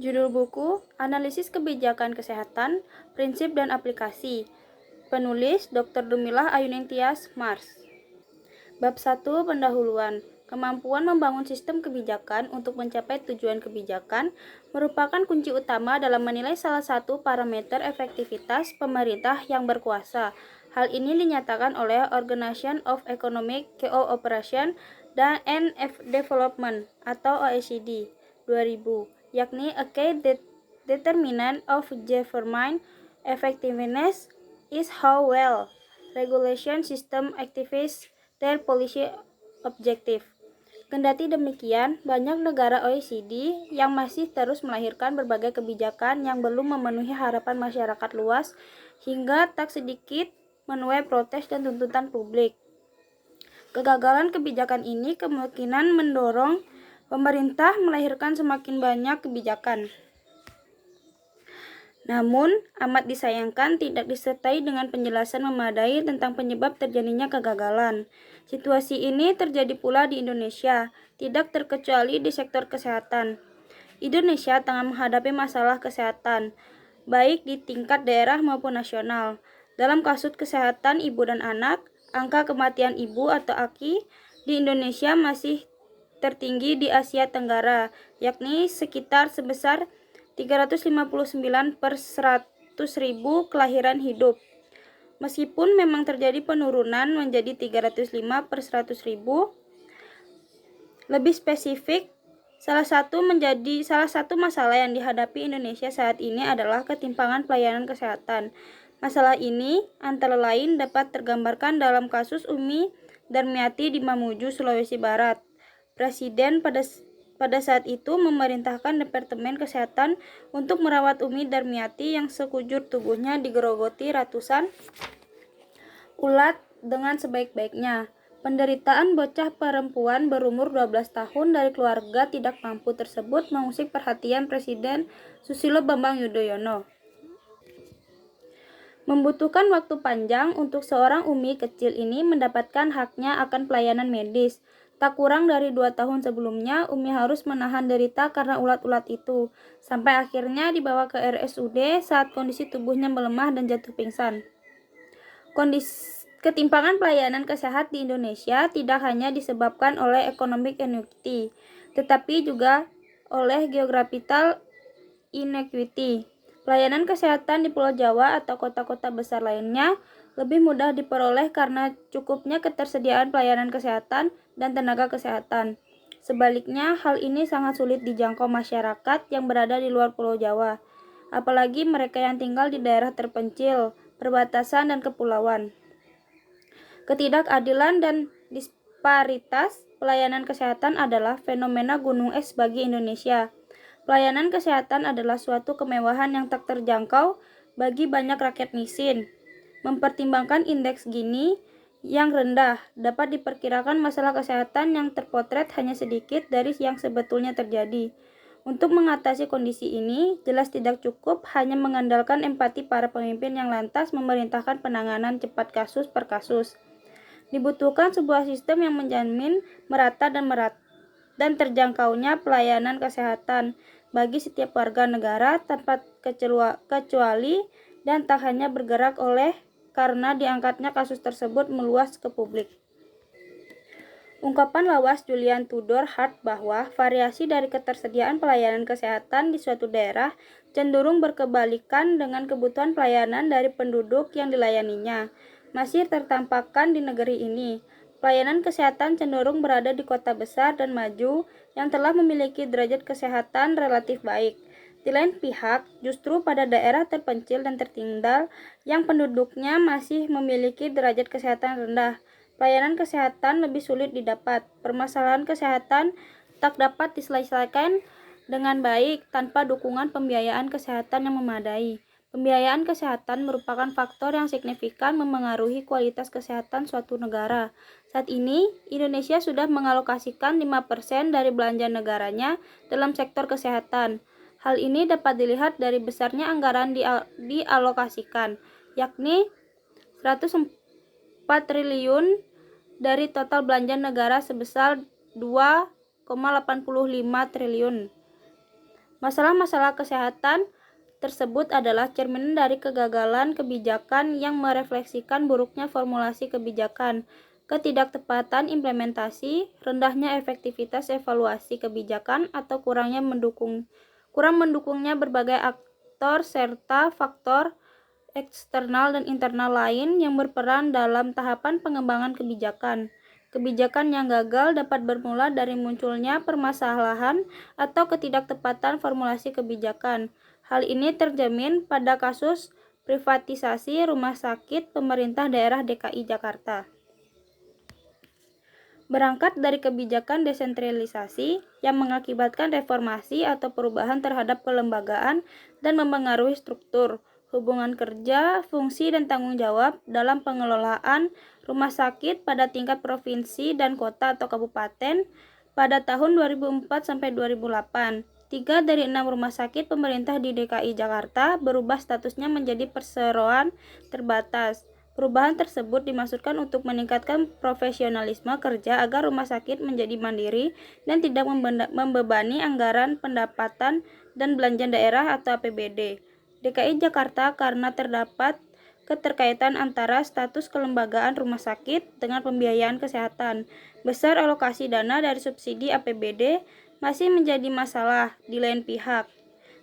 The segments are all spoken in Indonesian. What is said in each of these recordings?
Judul buku, Analisis Kebijakan Kesehatan, Prinsip dan Aplikasi. Penulis, Dr. Dumilah Ayunintias Mars. Bab 1, Pendahuluan. Kemampuan membangun sistem kebijakan untuk mencapai tujuan kebijakan merupakan kunci utama dalam menilai salah satu parameter efektivitas pemerintah yang berkuasa. Hal ini dinyatakan oleh Organization of Economic Cooperation and Development atau OECD 2000, yakni a key determinant of government effectiveness is how well regulation system activates their policy objective. Kendati demikian, banyak negara OECD yang masih terus melahirkan berbagai kebijakan yang belum memenuhi harapan masyarakat luas hingga tak sedikit menuai protes dan tuntutan publik. Kegagalan kebijakan ini kemungkinan mendorong pemerintah melahirkan semakin banyak kebijakan. Namun, amat disayangkan tidak disertai dengan penjelasan memadai tentang penyebab terjadinya kegagalan. Situasi ini terjadi pula di Indonesia, tidak terkecuali di sektor kesehatan. Indonesia tengah menghadapi masalah kesehatan, baik di tingkat daerah maupun nasional. Dalam kasus kesehatan ibu dan anak, angka kematian ibu atau AKI di Indonesia masih tertinggi di Asia Tenggara, yakni sekitar sebesar 359 per 100.000 kelahiran hidup. Meskipun memang terjadi penurunan menjadi 305 per 100.000, lebih spesifik, salah satu masalah yang dihadapi Indonesia saat ini adalah ketimpangan pelayanan kesehatan. Masalah ini antara lain dapat tergambarkan dalam kasus Umi Darmiati di Mamuju, Sulawesi Barat. Presiden pada saat itu memerintahkan Departemen Kesehatan untuk merawat Umi Darmiati yang sekujur tubuhnya digerogoti ratusan ulat dengan sebaik-baiknya. Penderitaan bocah perempuan berumur 12 tahun dari keluarga tidak mampu tersebut mengusik perhatian Presiden Susilo Bambang Yudhoyono. Membutuhkan waktu panjang untuk seorang Umi kecil ini mendapatkan haknya akan pelayanan medis. Tak kurang dari 2 tahun sebelumnya, Umi harus menahan derita karena ulat-ulat itu, sampai akhirnya dibawa ke RSUD saat kondisi tubuhnya melemah dan jatuh pingsan. Ketimpangan pelayanan kesehatan di Indonesia tidak hanya disebabkan oleh economic inequity, tetapi juga oleh geographical inequity. Pelayanan kesehatan di Pulau Jawa atau kota-kota besar lainnya lebih mudah diperoleh karena cukupnya ketersediaan pelayanan kesehatan dan tenaga kesehatan. Sebaliknya, hal ini sangat sulit dijangkau masyarakat yang berada di luar Pulau Jawa, apalagi mereka yang tinggal di daerah terpencil, perbatasan, dan kepulauan. Ketidakadilan dan disparitas pelayanan kesehatan adalah fenomena gunung es bagi Indonesia. Pelayanan kesehatan adalah suatu kemewahan yang tak terjangkau bagi banyak rakyat miskin. Mempertimbangkan indeks Gini yang rendah, dapat diperkirakan masalah kesehatan yang terpotret hanya sedikit dari yang sebetulnya terjadi. Untuk mengatasi kondisi ini, jelas tidak cukup hanya mengandalkan empati para pemimpin yang lantas memerintahkan penanganan cepat kasus per kasus. Dibutuhkan sebuah sistem yang menjamin merata dan terjangkaunya pelayanan kesehatan bagi setiap warga negara tanpa kecuali dan tak hanya bergerak oleh karena diangkatnya kasus tersebut meluas ke publik. Ungkapan lawas Julian Tudor Hart bahwa variasi dari ketersediaan pelayanan kesehatan di suatu daerah cenderung berkebalikan dengan kebutuhan pelayanan dari penduduk yang dilayaninya masih tertampakkan di negeri ini. Pelayanan kesehatan cenderung berada di kota besar dan maju yang telah memiliki derajat kesehatan relatif baik. Di lain pihak, justru pada daerah terpencil dan tertinggal yang penduduknya masih memiliki derajat kesehatan rendah, pelayanan kesehatan lebih sulit didapat. Permasalahan kesehatan tak dapat diselesaikan dengan baik tanpa dukungan pembiayaan kesehatan yang memadai. Pembiayaan kesehatan merupakan faktor yang signifikan memengaruhi kualitas kesehatan suatu negara. Saat ini, Indonesia sudah mengalokasikan 5% dari belanja negaranya dalam sektor kesehatan. Hal ini dapat dilihat dari besarnya anggaran dialokasikan, yakni 104 triliun dari total belanja negara sebesar 2,85 triliun. Masalah-masalah kesehatan tersebut adalah cerminan dari kegagalan kebijakan yang merefleksikan buruknya formulasi kebijakan, ketidaktepatan implementasi, rendahnya efektivitas evaluasi kebijakan, atau kurang mendukungnya berbagai aktor serta faktor eksternal dan internal lain yang berperan dalam tahapan pengembangan kebijakan. Kebijakan yang gagal dapat bermula dari munculnya permasalahan atau ketidaktepatan formulasi kebijakan. Hal ini tercermin pada kasus privatisasi rumah sakit pemerintah daerah DKI Jakarta. Berangkat dari kebijakan desentralisasi yang mengakibatkan reformasi atau perubahan terhadap kelembagaan dan mempengaruhi struktur, hubungan kerja, fungsi, dan tanggung jawab dalam pengelolaan rumah sakit pada tingkat provinsi dan kota atau kabupaten pada tahun 2004-2008. 3 dari 6 rumah sakit pemerintah di DKI Jakarta berubah statusnya menjadi perseroan terbatas. Perubahan tersebut dimaksudkan untuk meningkatkan profesionalisme kerja agar rumah sakit menjadi mandiri dan tidak membebani anggaran pendapatan dan belanja daerah atau APBD. DKI Jakarta karena terdapat keterkaitan antara status kelembagaan rumah sakit dengan pembiayaan kesehatan. Besar alokasi dana dari subsidi APBD masih menjadi masalah di lain pihak.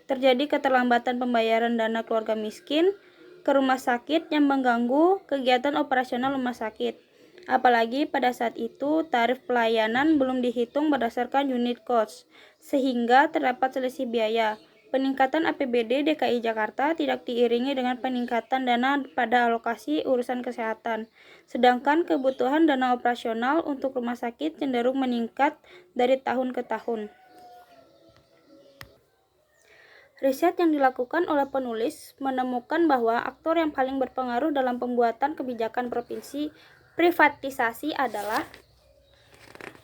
Terjadi keterlambatan pembayaran dana keluarga miskin ke rumah sakit yang mengganggu kegiatan operasional rumah sakit. Apalagi pada saat itu tarif pelayanan belum dihitung berdasarkan unit cost, sehingga terdapat selisih biaya. Peningkatan APBD DKI Jakarta tidak diiringi dengan peningkatan dana pada alokasi urusan kesehatan, sedangkan kebutuhan dana operasional untuk rumah sakit cenderung meningkat dari tahun ke tahun. Riset yang dilakukan oleh penulis menemukan bahwa aktor yang paling berpengaruh dalam pembuatan kebijakan provinsi privatisasi adalah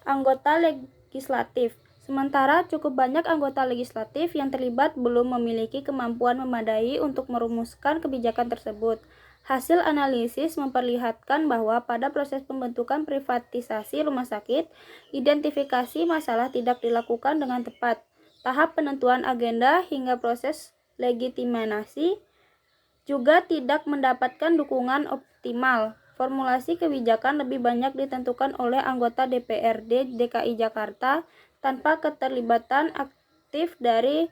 anggota legislatif. Sementara cukup banyak anggota legislatif yang terlibat belum memiliki kemampuan memadai untuk merumuskan kebijakan tersebut. Hasil analisis memperlihatkan bahwa pada proses pembentukan privatisasi rumah sakit, identifikasi masalah tidak dilakukan dengan tepat. Tahap penentuan agenda hingga proses legitimasi juga tidak mendapatkan dukungan optimal. Formulasi kebijakan lebih banyak ditentukan oleh anggota DPRD DKI Jakarta tanpa keterlibatan aktif dari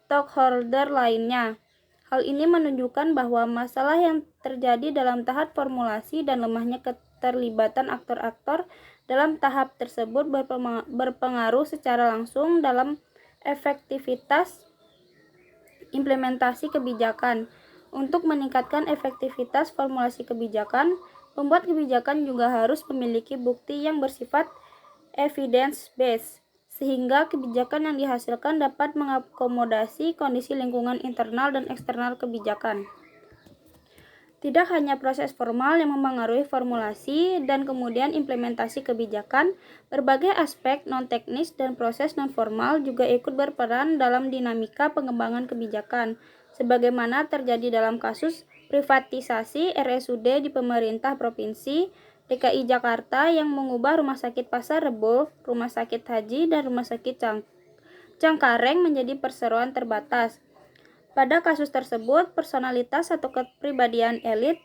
stakeholder lainnya. Hal ini menunjukkan bahwa masalah yang terjadi dalam tahap formulasi dan lemahnya keterlibatan aktor-aktor dalam tahap tersebut berpengaruh secara langsung dalam efektivitas implementasi kebijakan. Untuk meningkatkan efektivitas formulasi kebijakan, pembuat kebijakan juga harus memiliki bukti yang bersifat evidence-based, sehingga kebijakan yang dihasilkan dapat mengakomodasi kondisi lingkungan internal dan eksternal kebijakan. Tidak hanya proses formal yang mempengaruhi formulasi dan kemudian implementasi kebijakan, berbagai aspek non-teknis dan proses non-formal juga ikut berperan dalam dinamika pengembangan kebijakan, sebagaimana terjadi dalam kasus privatisasi RSUD di pemerintah provinsi DKI Jakarta yang mengubah Rumah Sakit Pasar Rebo, Rumah Sakit Haji, dan Rumah Sakit Cengkareng menjadi perseroan terbatas. Pada kasus tersebut, personalitas atau kepribadian elit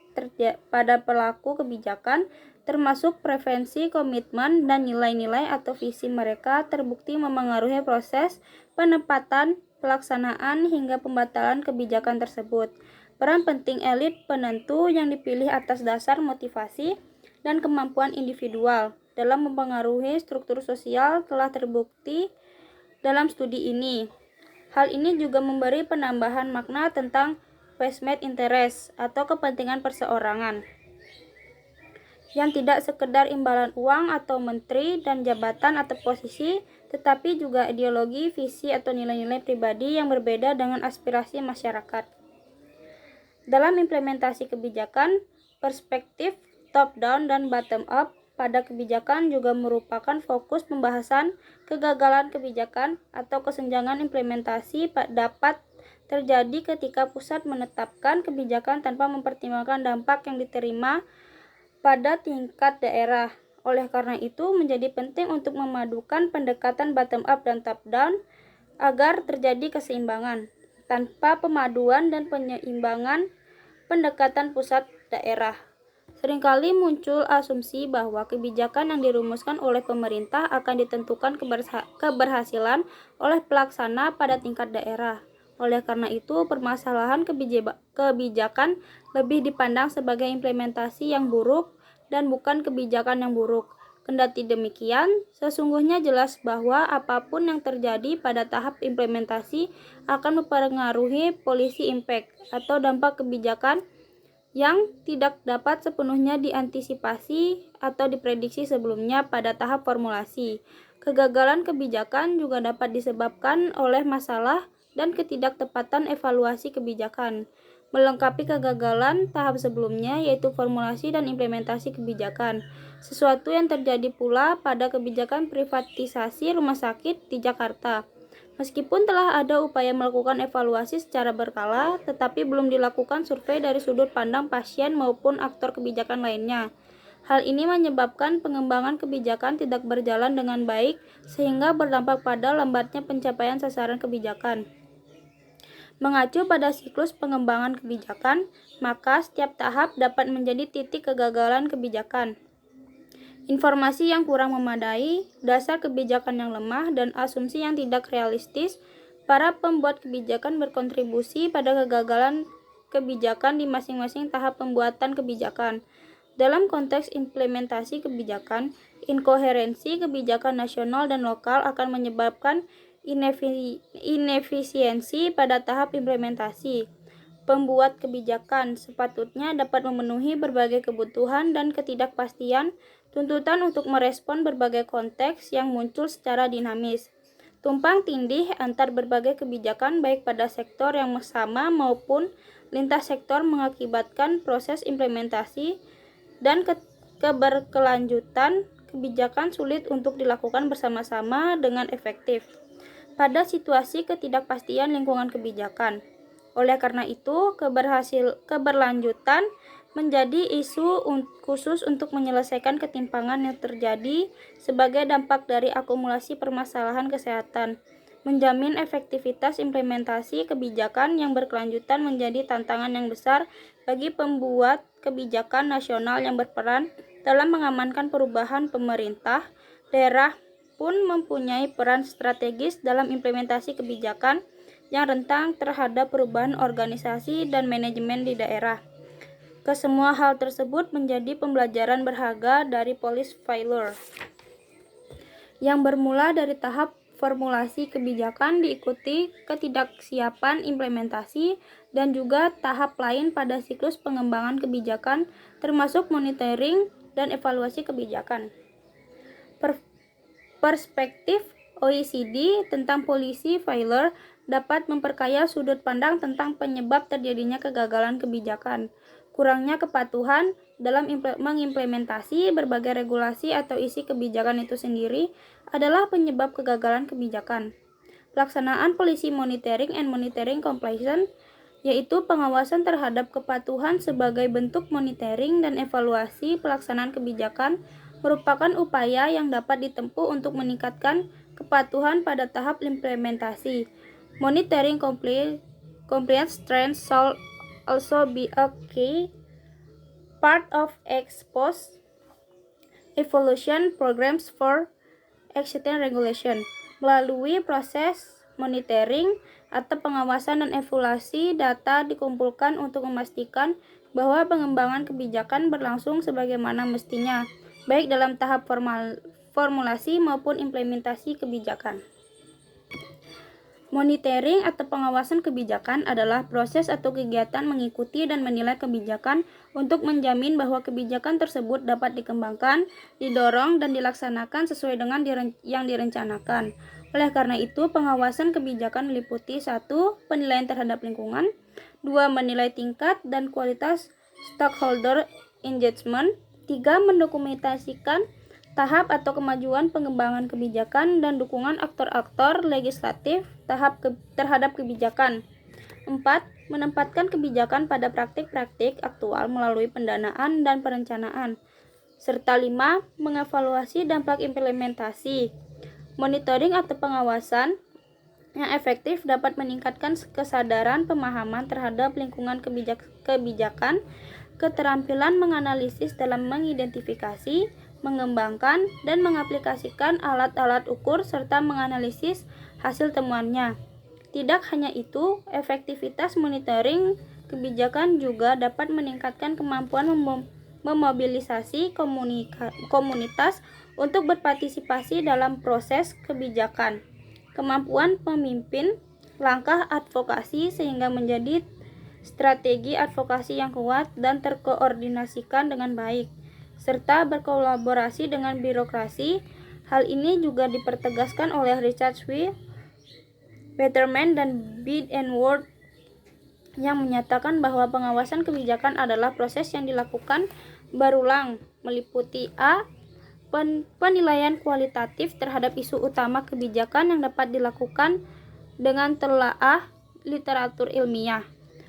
pada pelaku kebijakan, termasuk preferensi, komitmen, dan nilai-nilai atau visi mereka terbukti memengaruhi proses penempatan, pelaksanaan, hingga pembatalan kebijakan tersebut. Peran penting elit penentu yang dipilih atas dasar motivasi dan kemampuan individual dalam mempengaruhi struktur sosial telah terbukti dalam studi ini. Hal ini juga memberi penambahan makna tentang vested interest atau kepentingan perseorangan yang tidak sekedar imbalan uang atau menteri dan jabatan atau posisi, tetapi juga ideologi, visi, atau nilai-nilai pribadi yang berbeda dengan aspirasi masyarakat. Dalam implementasi kebijakan, perspektif top-down dan bottom-up pada kebijakan juga merupakan fokus pembahasan. Kegagalan kebijakan atau kesenjangan implementasi dapat terjadi ketika pusat menetapkan kebijakan tanpa mempertimbangkan dampak yang diterima pada tingkat daerah. Oleh karena itu, menjadi penting untuk memadukan pendekatan bottom-up dan top-down agar terjadi keseimbangan. Tanpa pemaduan dan penyeimbangan pendekatan pusat daerah, seringkali muncul asumsi bahwa kebijakan yang dirumuskan oleh pemerintah akan ditentukan keberhasilan oleh pelaksana pada tingkat daerah. Oleh karena itu, permasalahan kebijakan lebih dipandang sebagai implementasi yang buruk dan bukan kebijakan yang buruk. Kendati demikian, sesungguhnya jelas bahwa apapun yang terjadi pada tahap implementasi akan mempengaruhi policy impact atau dampak kebijakan yang tidak dapat sepenuhnya diantisipasi atau diprediksi sebelumnya pada tahap formulasi. Kegagalan kebijakan juga dapat disebabkan oleh masalah dan ketidaktepatan evaluasi kebijakan. Melengkapi kegagalan tahap sebelumnya, yaitu formulasi dan implementasi kebijakan. Sesuatu yang terjadi pula pada kebijakan privatisasi rumah sakit di Jakarta. Meskipun telah ada upaya melakukan evaluasi secara berkala, tetapi belum dilakukan survei dari sudut pandang pasien maupun aktor kebijakan lainnya. Hal ini menyebabkan pengembangan kebijakan tidak berjalan dengan baik, sehingga berdampak pada lambatnya pencapaian sasaran kebijakan. Mengacu pada siklus pengembangan kebijakan, maka setiap tahap dapat menjadi titik kegagalan kebijakan. Informasi yang kurang memadai, dasar kebijakan yang lemah, dan asumsi yang tidak realistis, para pembuat kebijakan berkontribusi pada kegagalan kebijakan di masing-masing tahap pembuatan kebijakan. Dalam konteks implementasi kebijakan, inkoherensi kebijakan nasional dan lokal akan menyebabkan inefisiensi pada tahap implementasi. Pembuat kebijakan sepatutnya dapat memenuhi berbagai kebutuhan dan ketidakpastian tuntutan untuk merespon berbagai konteks yang muncul secara dinamis. Tumpang tindih antar berbagai kebijakan baik pada sektor yang sama maupun lintas sektor mengakibatkan proses implementasi dan keberkelanjutan kebijakan sulit untuk dilakukan bersama-sama dengan efektif pada situasi ketidakpastian lingkungan kebijakan. Oleh karena itu, keberlanjutan menjadi isu khusus untuk menyelesaikan ketimpangan yang terjadi sebagai dampak dari akumulasi permasalahan kesehatan. Menjamin efektivitas implementasi kebijakan yang berkelanjutan menjadi tantangan yang besar bagi pembuat kebijakan nasional yang berperan dalam mengamankan perubahan pemerintah. Daerah pun mempunyai peran strategis dalam implementasi kebijakan yang rentan terhadap perubahan organisasi dan manajemen di daerah. Kesemua hal tersebut menjadi pembelajaran berharga dari policy failure, yang bermula dari tahap formulasi kebijakan diikuti ketidaksiapan implementasi dan juga tahap lain pada siklus pengembangan kebijakan termasuk monitoring dan evaluasi kebijakan. Perspektif OECD tentang policy failure dapat memperkaya sudut pandang tentang penyebab terjadinya kegagalan kebijakan. Kurangnya kepatuhan dalam mengimplementasi berbagai regulasi atau isi kebijakan itu sendiri adalah penyebab kegagalan kebijakan. Pelaksanaan policy monitoring and monitoring compliance, yaitu pengawasan terhadap kepatuhan sebagai bentuk monitoring dan evaluasi pelaksanaan kebijakan, merupakan upaya yang dapat ditempuh untuk meningkatkan kepatuhan pada tahap implementasi. Monitoring compliance trends shall also be a key part of ex-post evaluation programs for existing regulation. Melalui proses monitoring atau pengawasan dan evaluasi, data dikumpulkan untuk memastikan bahwa pengembangan kebijakan berlangsung sebagaimana mestinya, baik dalam tahap formulasi maupun implementasi kebijakan. Monitoring atau pengawasan kebijakan adalah proses atau kegiatan mengikuti dan menilai kebijakan untuk menjamin bahwa kebijakan tersebut dapat dikembangkan, didorong, dan dilaksanakan sesuai dengan yang direncanakan. Oleh karena itu, pengawasan kebijakan meliputi 1. Penilaian terhadap lingkungan, 2. Menilai tingkat dan kualitas stakeholder engagement, 3. Mendokumentasikan tahap atau kemajuan pengembangan kebijakan dan dukungan aktor-aktor legislatif terhadap kebijakan. 4. Menempatkan kebijakan pada praktik-praktik aktual melalui pendanaan dan perencanaan. Serta 5. Mengevaluasi dampak implementasi. Monitoring atau pengawasan yang efektif dapat meningkatkan kesadaran pemahaman terhadap lingkungan kebijakan, keterampilan menganalisis dalam mengidentifikasi, mengembangkan, dan mengaplikasikan alat-alat ukur serta menganalisis hasil temuannya. Tidak hanya itu, efektivitas monitoring kebijakan juga dapat meningkatkan kemampuan memobilisasi komunitas untuk berpartisipasi dalam proses kebijakan. Kemampuan pemimpin langkah advokasi sehingga menjadi strategi advokasi yang kuat dan terkoordinasikan dengan baik, serta berkolaborasi dengan birokrasi. Hal ini juga dipertegaskan oleh Richard W. Betterman dan Bid and Ward yang menyatakan bahwa pengawasan kebijakan adalah proses yang dilakukan berulang, meliputi a. penilaian kualitatif terhadap isu utama kebijakan yang dapat dilakukan dengan telaah literatur ilmiah,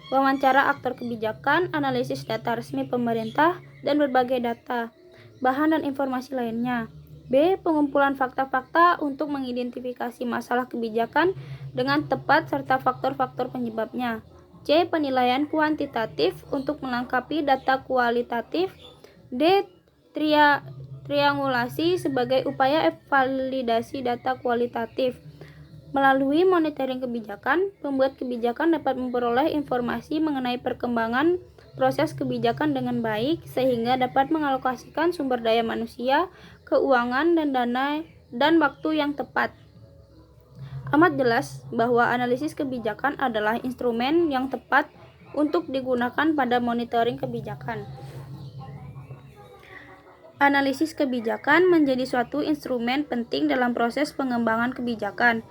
wawancara aktor kebijakan, analisis data resmi pemerintah, dan berbagai data, bahan dan informasi lainnya. B. Pengumpulan fakta-fakta untuk mengidentifikasi masalah kebijakan dengan tepat serta faktor-faktor penyebabnya. C. Penilaian kuantitatif untuk melengkapi data kualitatif. D. Triangulasi sebagai upaya validasi data kualitatif. Melalui monitoring kebijakan, pembuat kebijakan dapat memperoleh informasi mengenai perkembangan proses kebijakan dengan baik sehingga dapat mengalokasikan sumber daya manusia, keuangan, dan dana dan waktu yang tepat. Amat jelas bahwa analisis kebijakan adalah instrumen yang tepat untuk digunakan pada monitoring kebijakan. Analisis kebijakan menjadi suatu instrumen penting dalam proses pengembangan kebijakan.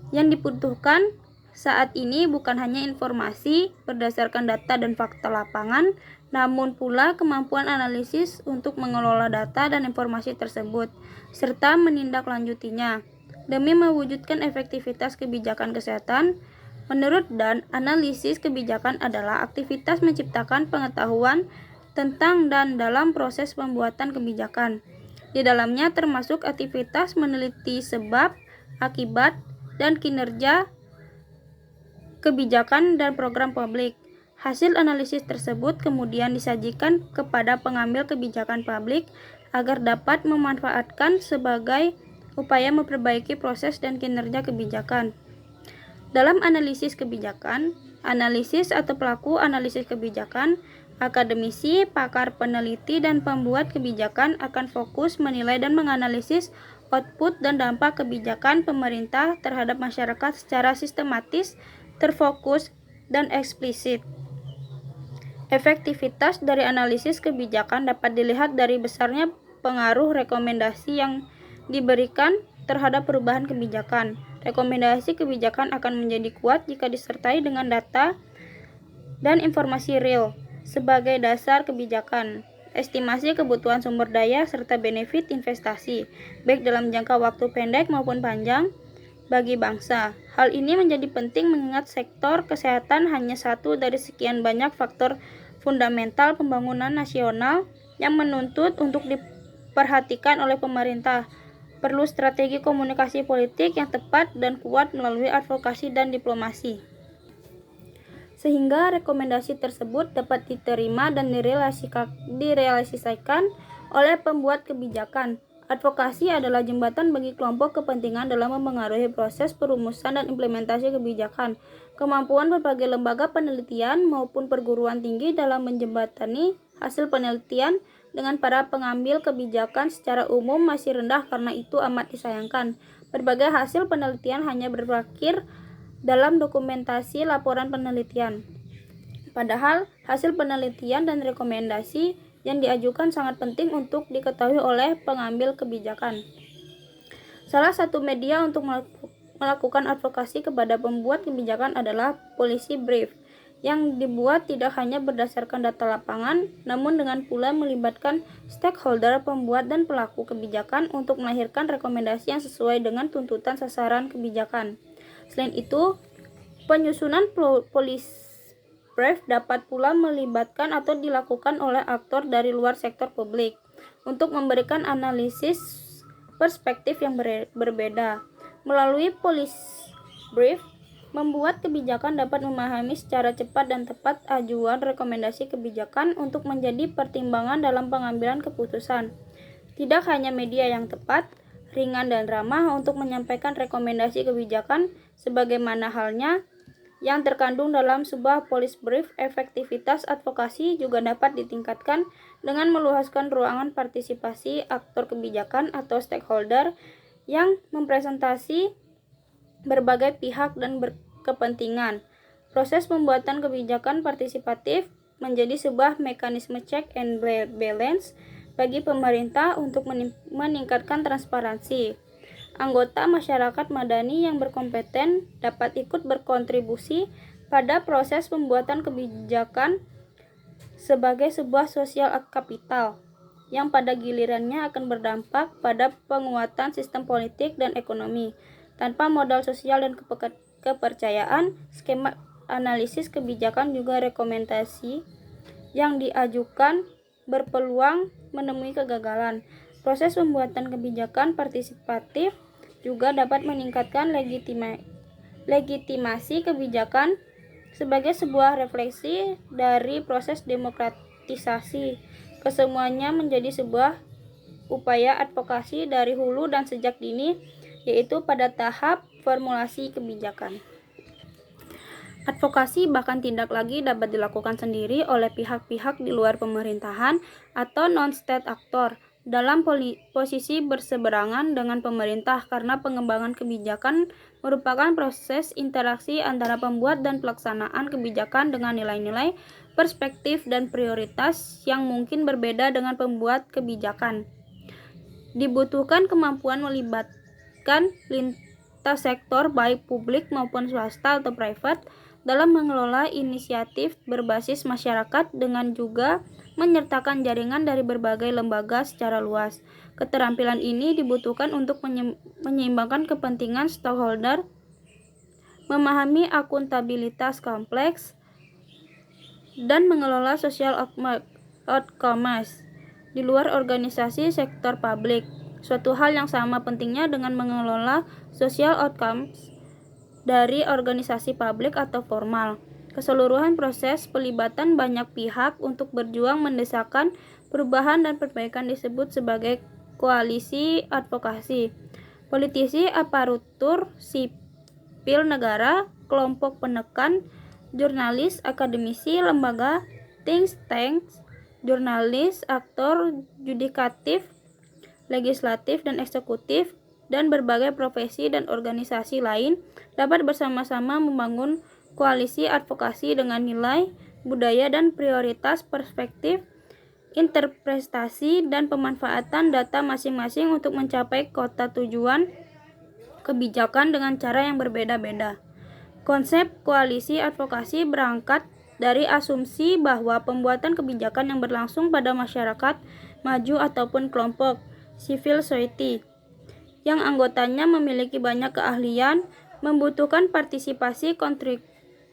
Yang dibutuhkan saat ini bukan hanya informasi berdasarkan data dan fakta lapangan, namun pula kemampuan analisis untuk mengelola data dan informasi tersebut, serta menindaklanjutinya. Demi mewujudkan efektivitas kebijakan kesehatan, menurut Dan, analisis kebijakan adalah aktivitas menciptakan pengetahuan tentang dan dalam proses pembuatan kebijakan. Di dalamnya termasuk aktivitas meneliti sebab, akibat, dan kinerja kebijakan dan program publik. Hasil analisis tersebut kemudian disajikan kepada pengambil kebijakan publik agar dapat memanfaatkan sebagai upaya memperbaiki proses dan kinerja kebijakan. Dalam analisis kebijakan, analisis atau pelaku analisis kebijakan, akademisi, pakar peneliti, dan pembuat kebijakan akan fokus menilai dan menganalisis output dan dampak kebijakan pemerintah terhadap masyarakat secara sistematis, terfokus, dan eksplisit. Efektivitas dari analisis kebijakan dapat dilihat dari besarnya pengaruh rekomendasi yang diberikan terhadap perubahan kebijakan. Rekomendasi kebijakan akan menjadi kuat jika disertai dengan data dan informasi real sebagai dasar kebijakan. Estimasi kebutuhan sumber daya serta benefit investasi, baik dalam jangka waktu pendek maupun panjang, bagi bangsa. Hal ini menjadi penting mengingat sektor kesehatan hanya satu dari sekian banyak faktor fundamental pembangunan nasional yang menuntut untuk diperhatikan oleh pemerintah. Perlu strategi komunikasi politik yang tepat dan kuat melalui advokasi dan diplomasi, sehingga rekomendasi tersebut dapat diterima dan direalisasikan oleh pembuat kebijakan. Advokasi adalah jembatan bagi kelompok kepentingan dalam mempengaruhi proses perumusan dan implementasi kebijakan. Kemampuan berbagai lembaga penelitian maupun perguruan tinggi dalam menjembatani hasil penelitian dengan para pengambil kebijakan secara umum masih rendah, karena itu amat disayangkan. Berbagai hasil penelitian hanya berakhir dalam dokumentasi laporan penelitian. Padahal hasil penelitian dan rekomendasi yang diajukan sangat penting untuk diketahui oleh pengambil kebijakan. Salah satu media untuk melakukan advokasi kepada pembuat kebijakan adalah policy brief, yang dibuat tidak hanya berdasarkan data lapangan, namun dengan pula melibatkan stakeholder, pembuat, dan pelaku kebijakan untuk melahirkan rekomendasi yang sesuai dengan tuntutan sasaran kebijakan. Selain itu, penyusunan policy brief dapat pula melibatkan atau dilakukan oleh aktor dari luar sektor publik untuk memberikan analisis perspektif yang berbeda. Melalui Brief membuat kebijakan dapat memahami secara cepat dan tepat ajuan rekomendasi kebijakan untuk menjadi pertimbangan dalam pengambilan keputusan. Tidak hanya media yang tepat, ringan dan ramah untuk menyampaikan rekomendasi kebijakan sebagaimana halnya yang terkandung dalam sebuah policy brief, efektivitas advokasi juga dapat ditingkatkan dengan meluaskan ruangan partisipasi aktor kebijakan atau stakeholder yang mempresentasi berbagai pihak dan berkepentingan. Proses pembuatan kebijakan partisipatif menjadi sebuah mekanisme check and balance bagi pemerintah untuk meningkatkan transparansi. Anggota masyarakat madani yang berkompeten dapat ikut berkontribusi pada proses pembuatan kebijakan sebagai sebuah sosial kapital yang pada gilirannya akan berdampak pada penguatan sistem politik dan ekonomi. Tanpa modal sosial dan kepercayaan, skema analisis kebijakan juga rekomendasi yang diajukan berpeluang menemui kegagalan. Proses pembuatan kebijakan partisipatif juga dapat meningkatkan legitimasi kebijakan sebagai sebuah refleksi dari proses demokratisasi. Kesemuanya menjadi sebuah upaya advokasi dari hulu dan sejak dini, yaitu pada tahap formulasi kebijakan. Advokasi bahkan tidak lagi dapat dilakukan sendiri oleh pihak-pihak di luar pemerintahan atau non-state actor dalam posisi berseberangan dengan pemerintah, karena pengembangan kebijakan merupakan proses interaksi antara pembuat dan pelaksanaan kebijakan dengan nilai-nilai, perspektif, dan prioritas yang mungkin berbeda dengan pembuat kebijakan. Dibutuhkan kemampuan melibatkan lintas sektor baik publik maupun swasta atau private dalam mengelola inisiatif berbasis masyarakat dengan juga menyertakan jaringan dari berbagai lembaga secara luas. Keterampilan ini dibutuhkan untuk menyeimbangkan kepentingan stakeholder, memahami akuntabilitas kompleks, dan mengelola social outcomes di luar organisasi sektor publik. Suatu hal yang sama pentingnya dengan mengelola social outcomes dari organisasi publik atau formal. Keseluruhan proses pelibatan banyak pihak untuk berjuang mendesakan perubahan dan perbaikan disebut sebagai koalisi advokasi. Politisi, aparatur sipil negara, kelompok penekan, jurnalis, akademisi, lembaga, think tanks, jurnalis, aktor yudikatif, legislatif dan eksekutif, dan berbagai profesi dan organisasi lain dapat bersama-sama membangun koalisi advokasi dengan nilai, budaya, dan prioritas perspektif, interpretasi, dan pemanfaatan data masing-masing untuk mencapai kota tujuan kebijakan dengan cara yang berbeda-beda. Konsep koalisi advokasi berangkat dari asumsi bahwa pembuatan kebijakan yang berlangsung pada masyarakat maju ataupun kelompok civil society yang anggotanya memiliki banyak keahlian, membutuhkan partisipasi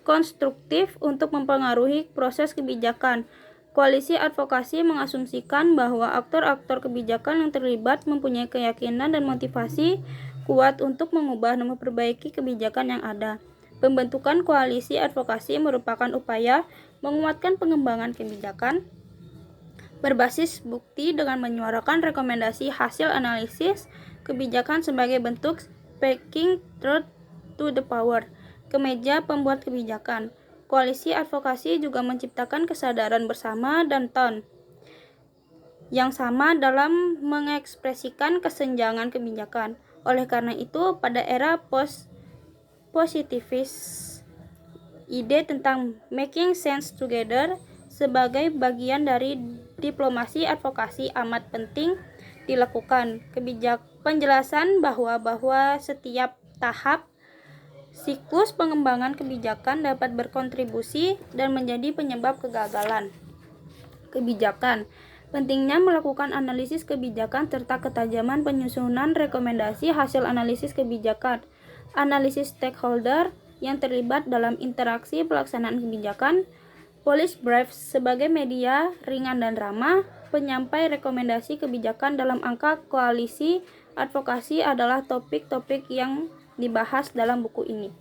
konstruktif untuk mempengaruhi proses kebijakan. Koalisi advokasi mengasumsikan bahwa aktor-aktor kebijakan yang terlibat mempunyai keyakinan dan motivasi kuat untuk mengubah dan memperbaiki kebijakan yang ada. Pembentukan koalisi advokasi merupakan upaya menguatkan pengembangan kebijakan berbasis bukti dengan menyuarakan rekomendasi hasil analisis kebijakan sebagai bentuk speaking truth to the power ke meja pembuat kebijakan. Koalisi advokasi juga menciptakan kesadaran bersama dan tone yang sama dalam mengekspresikan kesenjangan kebijakan. Oleh karena itu, pada era positivis, ide tentang making sense together sebagai bagian dari diplomasi advokasi amat penting dilakukan. Penjelasan bahwa setiap tahap siklus pengembangan kebijakan dapat berkontribusi dan menjadi penyebab kegagalan kebijakan. Pentingnya melakukan analisis kebijakan serta ketajaman penyusunan rekomendasi hasil analisis kebijakan. Analisis stakeholder yang terlibat dalam interaksi pelaksanaan kebijakan. Policy brief sebagai media ringan dan ramah penyampai rekomendasi kebijakan dalam angka koalisi advokasi adalah topik-topik yang dibahas dalam buku ini.